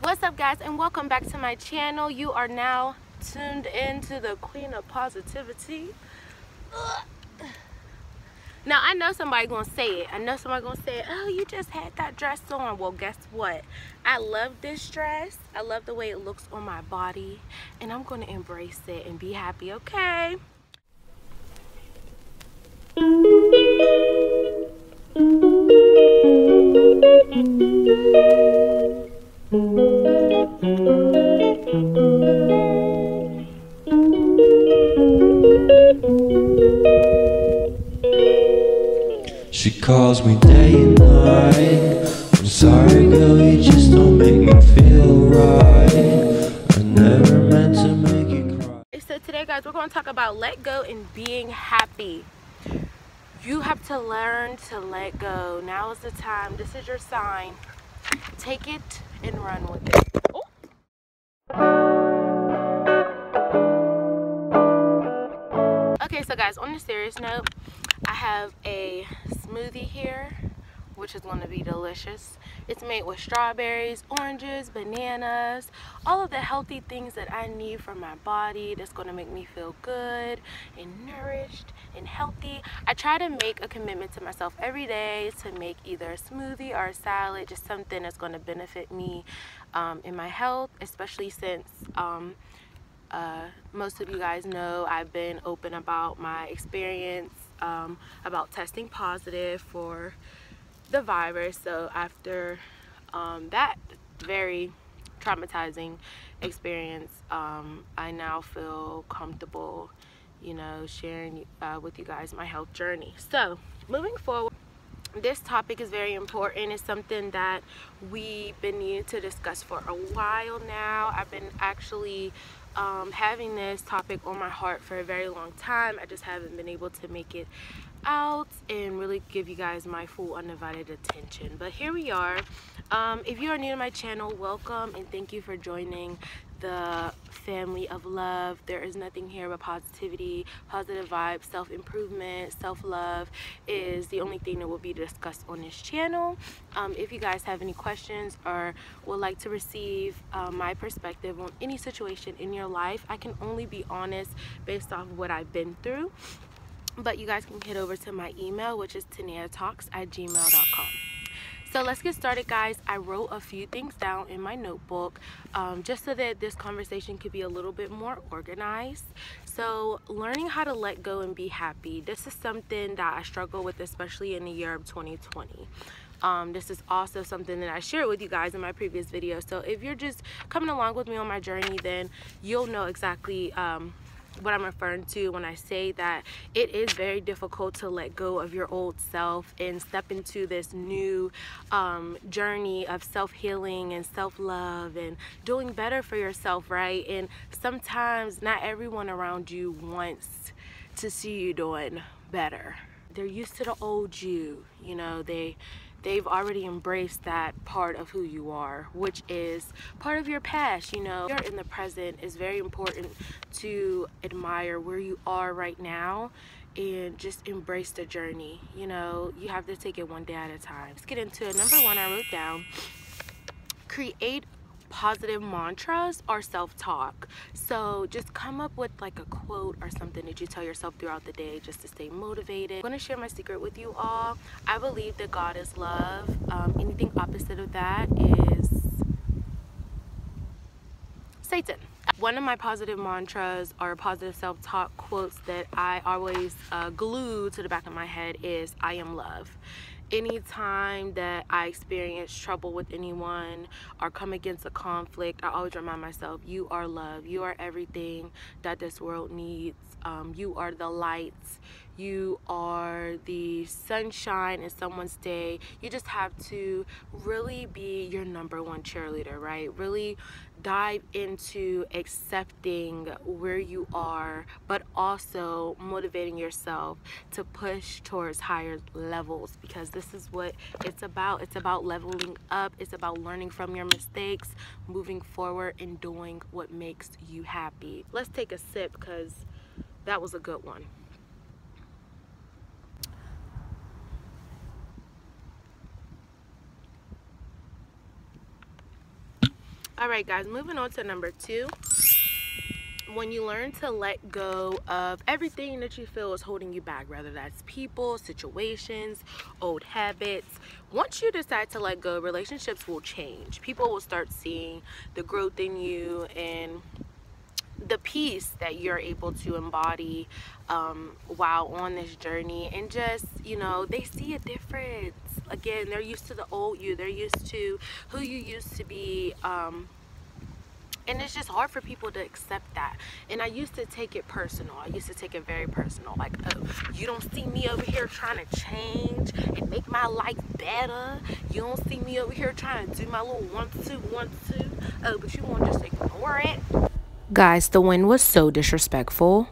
What's up, guys, and welcome back to my channel. You are now tuned into the Queen of Positivity. Now I know somebody gonna say it. Oh, you just had that dress on. Well, guess what? I love this dress. I love the way it looks on my body, and I'm gonna embrace it and be happy, okay? She calls me day and night. I'm sorry, girl, you just don't make me feel right. I never meant to make you cry. So today, guys, we're going to talk about let go and being happy. You have to learn to let go. Now is the time. This is your sign. Take it and run with it. Oh. Okay, so guys, on a serious note, I have a smoothie here, which is going to be delicious. It's made with strawberries, oranges, bananas, all of the healthy things that I need for my body that's going to make me feel good and nourished and healthy. I try to make a commitment to myself every day to make either a smoothie or a salad, just something that's going to benefit me in my health, especially since most of you guys know I've been open about my experience about testing positive for the virus. So after that very traumatizing experience, I now feel comfortable, you know, sharing with you guys my health journey. So moving forward, this topic is very important. It's something that we've been needing to discuss for a while now. I've been actually having this topic on my heart for a very long time. I just haven't been able to make it out and really give you guys my full undivided attention, but here we are. If you are new to my channel, welcome and thank you for joining the family of love. There is nothing here but positivity, positive vibes, self-improvement, self-love is the only thing that will be discussed on this channel. If you guys have any questions or would like to receive my perspective on any situation in your life, I can only be honest based off what I've been through. But you guys can head over to my email, which is taniatalks@gmail.com. So let's get started, guys. I wrote a few things down in my notebook just so that this conversation could be a little bit more organized. So learning how to let go and be happy. This is something that I struggle with, especially in the year of 2020. This is also something that I shared with you guys in my previous video. So if you're just coming along with me on my journey, then you'll know exactly what I'm referring to when I say that it is very difficult to let go of your old self and step into this new journey of self-healing and self-love and doing better for yourself, right? And sometimes not everyone around you wants to see you doing better. They're used to the old you, you know, they've already embraced that part of who you are, which is part of your past. You know, you're in the present. Is very important to admire where you are right now and just embrace the journey. You know, you have to take it one day at a time. Let's get into it. Number one, I wrote down, create positive mantras or self-talk. So just come up with like a quote or something that you tell yourself throughout the day just to stay motivated. I'm going to share my secret with you all. I believe that God is love. Anything opposite of that is Satan. One of my positive mantras or positive self-talk quotes that I always glue to the back of my head is I am love. Anytime that I experience trouble with anyone or come against a conflict, I always remind myself, you are love. You are everything that this world needs. You are the lights. You are the sunshine in someone's day. You just have to really be your number one cheerleader, right? Really dive into accepting where you are, but also motivating yourself to push towards higher levels, because this is what it's about. It's about leveling up. It's about learning from your mistakes, moving forward, and doing what makes you happy. Let's take a sip because that was a good one. All right, guys, moving on to number 2. When you learn to let go of everything that you feel is holding you back, whether that's people, situations, old habits, once you decide to let go, relationships will change. People will start seeing the growth in you and the peace that you're able to embody while on this journey. And just, you know, they see a difference. Again, they're used to the old you. They're used to who you used to be. And it's just hard for people to accept that. And I used to take it personal. I used to take it very personal. Like, oh, you don't see me over here trying to change and make my life better. You don't see me over here trying to do my little 1, 2, 1, 2. Oh, but you won't just ignore it. Guys, the win was so disrespectful.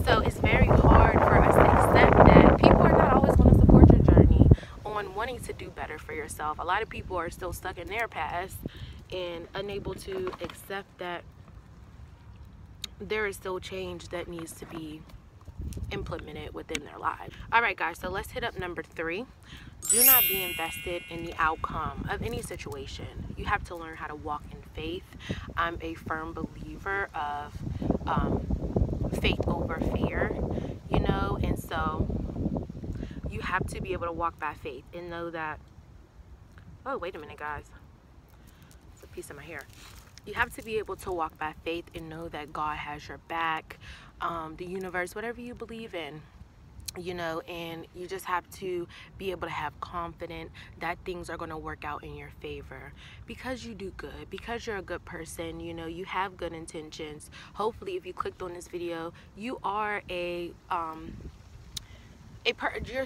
So it's very hard for us to accept that people are not always going to support your journey on wanting to do better for yourself. A lot of people are still stuck in their past and unable to accept that there is still change that needs to be implemented within their lives. All right, guys, so let's hit up number 3. Do not be invested in the outcome of any situation. You have to learn how to walk in faith. I'm a firm believer of faith over fear, you know, and so you have to be able to walk by faith and know that, oh, wait a minute, guys. It's a piece of my hair. You have to be able to walk by faith and know that God has your back, the universe, whatever you believe in, you know, and you just have to be able to have confidence that things are going to work out in your favor because you do good, because you're a good person, you know, you have good intentions. Hopefully, if you clicked on this video, you are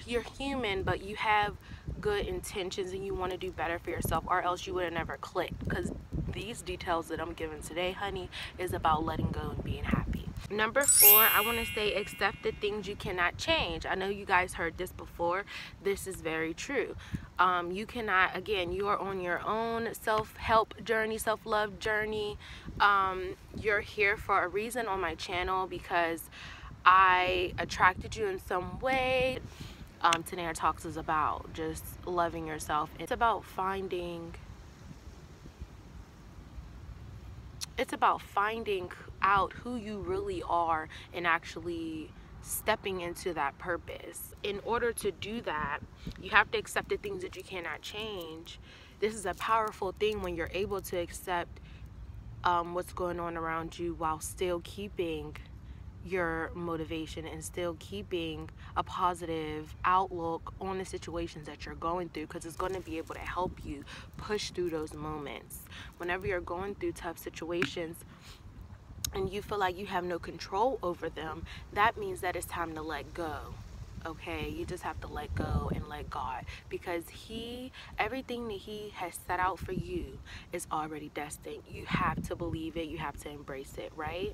you're human, but you have good intentions and you want to do better for yourself, or else you would have never clicked, because these details that I'm giving today, honey, is about letting go and being happy. Number 4, I want to say accept the things you cannot change. I know you guys heard this before. This is very true. You cannot, again, you are on your own self-help journey, self-love journey. You're here for a reason on my channel because I attracted you in some way. Tanera Talks is about just loving yourself. It's about finding out who you really are and actually stepping into that purpose. In order to do that, you have to accept the things that you cannot change. This is a powerful thing when you're able to accept what's going on around you while still keeping your motivation and still keeping a positive outlook on the situations that you're going through, because it's going to be able to help you push through those moments. Whenever you're going through tough situations and you feel like you have no control over them, that means that it's time to let go. Okay, you just have to let go and let God, because everything that He has set out for you is already destined. You have to believe it, you have to embrace it, right?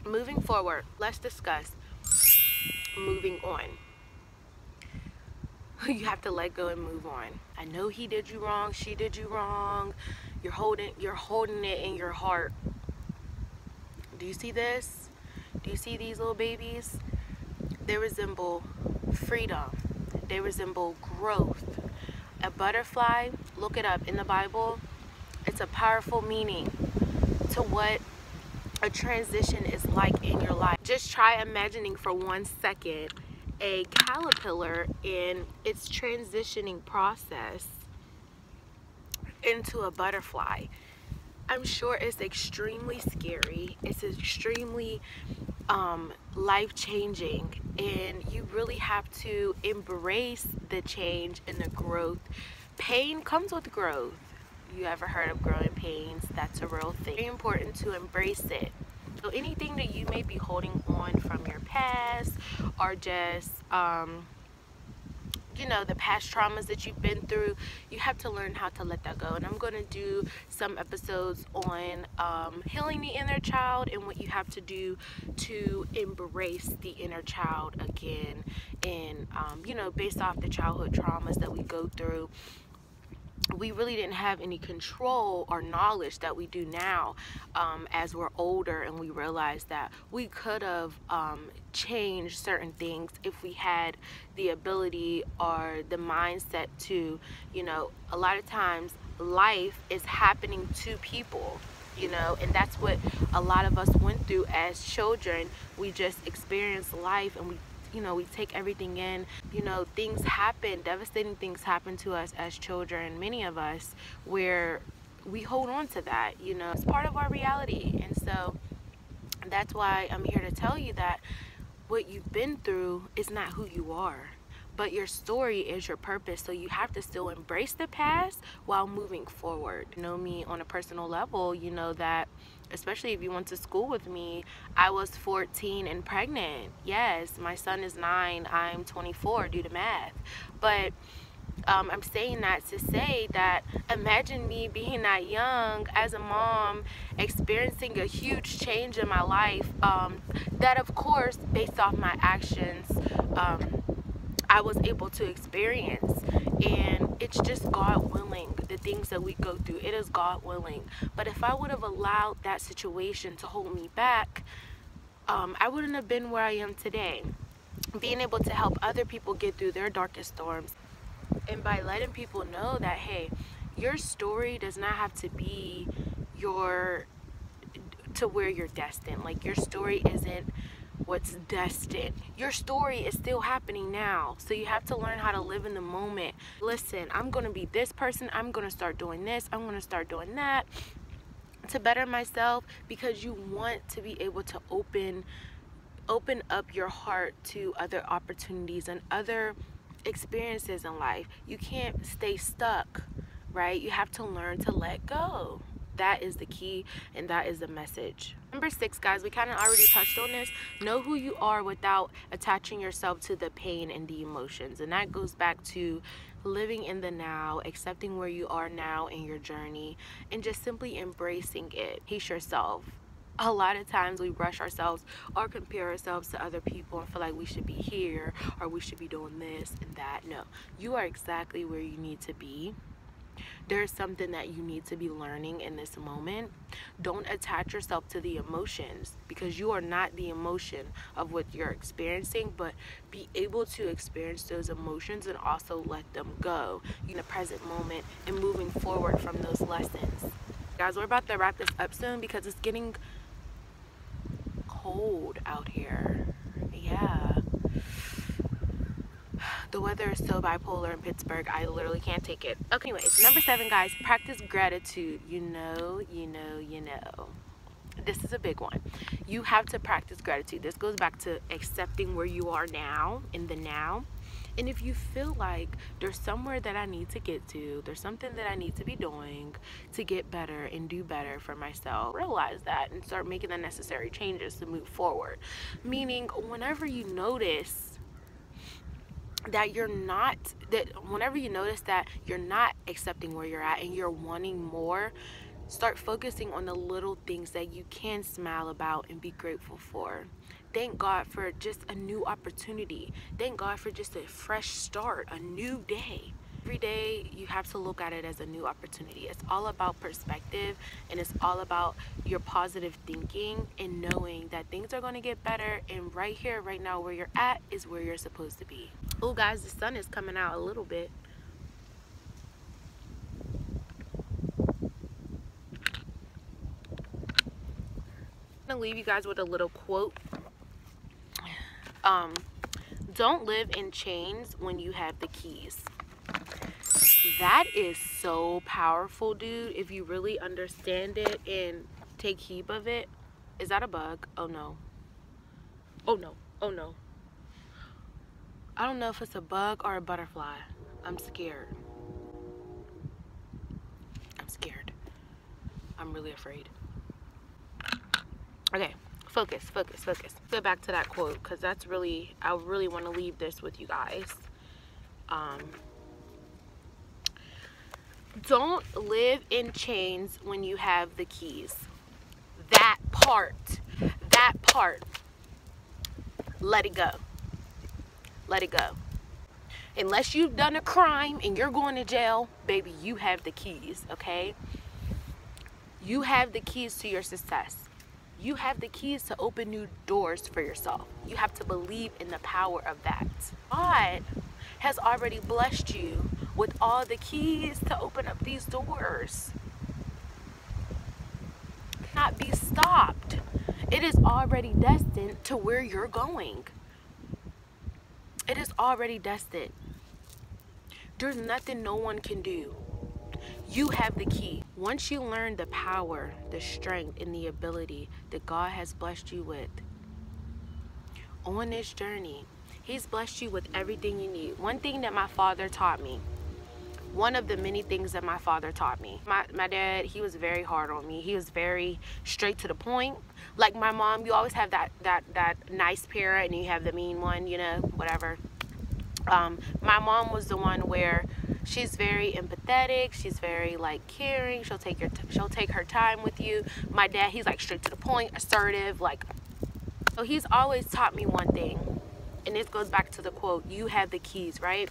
Moving forward, let's discuss moving on. You have to let go and move on. I know he did you wrong, she did you wrong. You're holding it in your heart. Do you see this? Do you see these little babies? They resemble freedom. They resemble growth. A butterfly, look it up in the Bible. It's a powerful meaning to what a transition is like in your life. Just try imagining for 1 second a caterpillar in its transitioning process into a butterfly. I'm sure it's extremely scary. It's extremely life-changing, and you really have to embrace the change and the growth. Pain comes with growth. You ever heard of growing pains? That's a real thing. Very important to embrace it. So anything that you may be holding on from your past, or just you know, the past traumas that you've been through, you have to learn how to let that go. And I'm going to do some episodes on healing the inner child and what you have to do to embrace the inner child again, and you know, based off the childhood traumas that we go through. we really didn't have any control or knowledge that we do now as we're older, and we realize that we could have changed certain things if we had the ability or the mindset to, you know, a lot of times life is happening to people, you know, and that's what a lot of us went through as children. We just experienced life, and we take everything in. You know, things happen, devastating things happen to us as children, many of us, where we hold on to that, you know, it's part of our reality. And so that's why I'm here to tell you that what you've been through is not who you are, but your story is your purpose. So you have to still embrace the past while moving forward. You know me on a personal level, you know that, especially if you went to school with me, I was 14 and pregnant. Yes, my son is 9, I'm 24, do the math. But I'm saying that to say that imagine me being that young as a mom, experiencing a huge change in my life, that of course, based off my actions, I was able to experience. And it's just God willing, the things that we go through, it is God willing. But if I would have allowed that situation to hold me back, I wouldn't have been where I am today. Being able to help other people get through their darkest storms, and by letting people know that, hey, your story does not have to be to where you're destined. Like, your story isn't what's destined. Your story is still happening now. So you have to learn how to live in the moment. Listen, I'm going to be this person. I'm going to start doing this. I'm going to start doing that to better myself, because you want to be able to open up your heart to other opportunities and other experiences in life. You can't stay stuck, right? You have to learn to let go. That is the key, and that is the message. Number 6, guys, we kind of already touched on this. Know who you are without attaching yourself to the pain and the emotions. And that goes back to living in the now, accepting where you are now in your journey, and just simply embracing it. Peace yourself. A lot of times we rush ourselves or compare ourselves to other people and feel like we should be here or we should be doing this and that. No, you are exactly where you need to be. There's something that you need to be learning in this moment. Don't attach yourself to the emotions, because you are not the emotion of what you're experiencing, but be able to experience those emotions and also let them go in the present moment and moving forward from those lessons. Guys, we're about to wrap this up soon because it's getting cold out here. Yeah. The weather is so bipolar in Pittsburgh, I literally can't take it. Okay, anyways, number 7, guys, practice gratitude. You know. This is a big one. You have to practice gratitude. This goes back to accepting where you are now, in the now. And if you feel like there's somewhere that I need to get to, there's something that I need to be doing to get better and do better for myself, realize that and start making the necessary changes to move forward. Meaning, whenever you notice that whenever you notice that you're not accepting where you're at and you're wanting more, start focusing on the little things that you can smile about and be grateful for. Thank God for just a new opportunity. Thank God for just a fresh start, a new day. Every day you have to look at it as a new opportunity. It's all about perspective, and it's all about your positive thinking and knowing that things are going to get better, and right here, right now, where you're at is where you're supposed to be. Oh, guys, the sun is coming out a little bit. I'm gonna leave you guys with a little quote. Don't live in chains when you have the keys. That is so powerful, dude, if you really understand it and take heed of it. Is that a bug? Oh no. Oh no. Oh no. I don't know if it's a bug or a butterfly. I'm scared. I'm scared. I'm really afraid. Okay, focus. Go back to that quote, because that's really, I really want to leave this with you guys. Don't live in chains when you have the keys. That part, let it go. Let it go. Unless you've done a crime and you're going to jail, baby, you have the keys, okay? You have the keys to your success. You have the keys to open new doors for yourself. You have to believe in the power of that. God has already blessed you with all the keys to open up these doors. Not be stopped. It is already destined to where you're going. It is already destined. There's nothing no one can do. You have the key. Once you learn the power, the strength, and the ability that God has blessed you with on this journey, He's blessed you with everything you need. One thing that my father taught me, one of the many things that my father taught me. My dad, he was very hard on me. He was very straight to the point. Like my mom, you always have that nice parent and you have the mean one, you know, whatever. My mom was the one where she's very empathetic. She's very like caring. She'll take her time with you. My dad, he's like straight to the point, assertive, like. So he's always taught me one thing, and this goes back to the quote, you have the keys, right?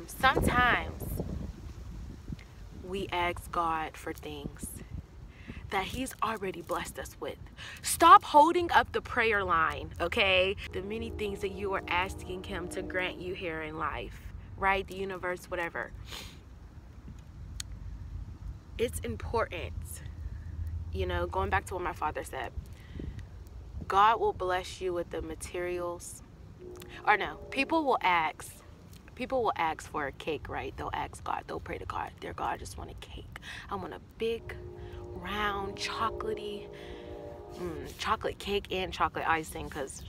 Sometimes we ask God for things that He's already blessed us with. Stop holding up the prayer line, okay? The many things that you are asking Him to grant you here in life, right? The universe, whatever. It's important, you know, going back to what my father said. God will bless you with the materials. Or no, people will ask for a cake, right? They'll ask God, they'll pray to God. Dear God, I just want a cake. I want a big, round, chocolatey, chocolate cake and chocolate icing, because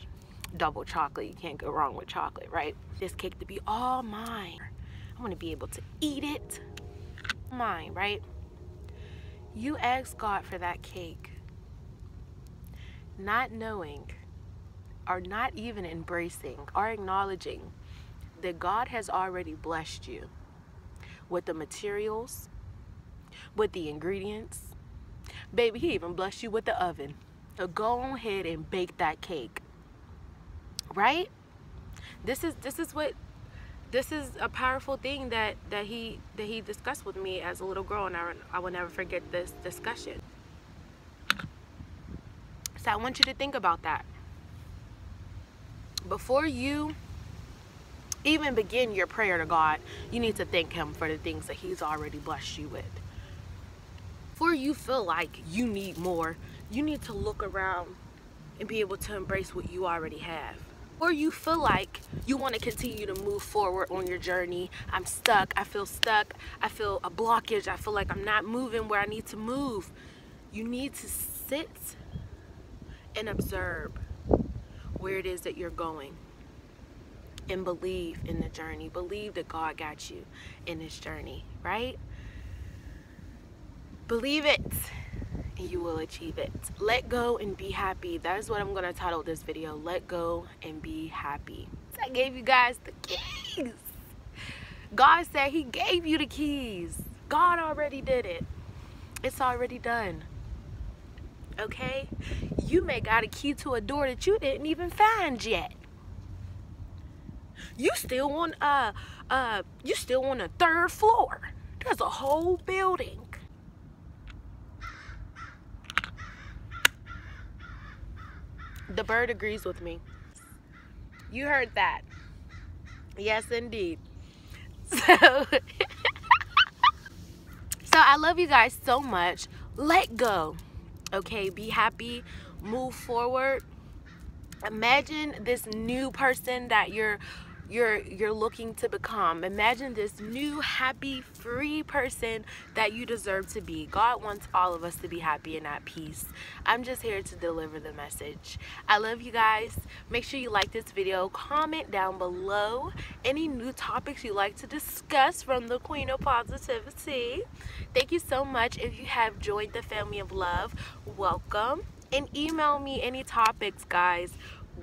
double chocolate, you can't go wrong with chocolate, right? This cake to be all mine. I want to be able to eat it. Mine, right? You ask God for that cake, not knowing or not even embracing or acknowledging that God has already blessed you with the materials, with the ingredients. Baby, He even blessed you with the oven. So go ahead and bake that cake. Right? This is a powerful thing that he discussed with me as a little girl, and I will never forget this discussion. So I want you to think about that. Before you even begin your prayer to God, you need to thank Him for the things that He's already blessed you with. Before you feel like you need more, you need to look around and be able to embrace what you already have. Or you feel like you want to continue to move forward on your journey. I'm stuck. I feel a blockage. I feel like I'm not moving where I need to move. You need to sit and observe where it is that you're going, and believe in the journey. Believe that God got you in this journey, right? Believe it, and you will achieve it. Let go and be happy. That is what I'm going to title this video. Let go and be happy. So I gave you guys the keys. God said He gave you the keys. God already did it. It's already done. Okay? You may got a key to a door that you didn't even find yet. You still want a third floor. There's a whole building. The bird agrees with me. You heard that. Yes, indeed. So I love you guys so much. Let go. Okay, be happy, move forward. Imagine this new person that you're looking to become. Imagine this new, happy, free person that you deserve to be. God wants all of us to be happy and at peace. I'm just here to deliver the message. I love you guys. Make sure you like this video. Comment down below any new topics you'd like to discuss from the Queen of Positivity. Thank you so much. If you have joined the family of love, welcome. And email me any topics, guys.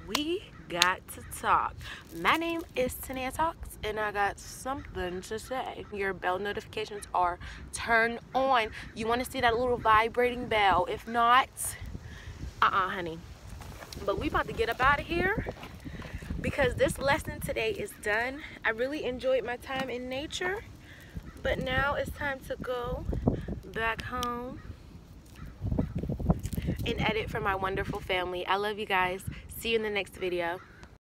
We got to talk. My name is Tania Talks, and I got something to say. Your bell notifications are turned on. You want to see that little vibrating bell. If not, honey. But we about to get up out of here. because this lesson today is done. I really enjoyed my time in nature, but now it's time to go back home and edit for my wonderful family. I love you guys. See you in the next video.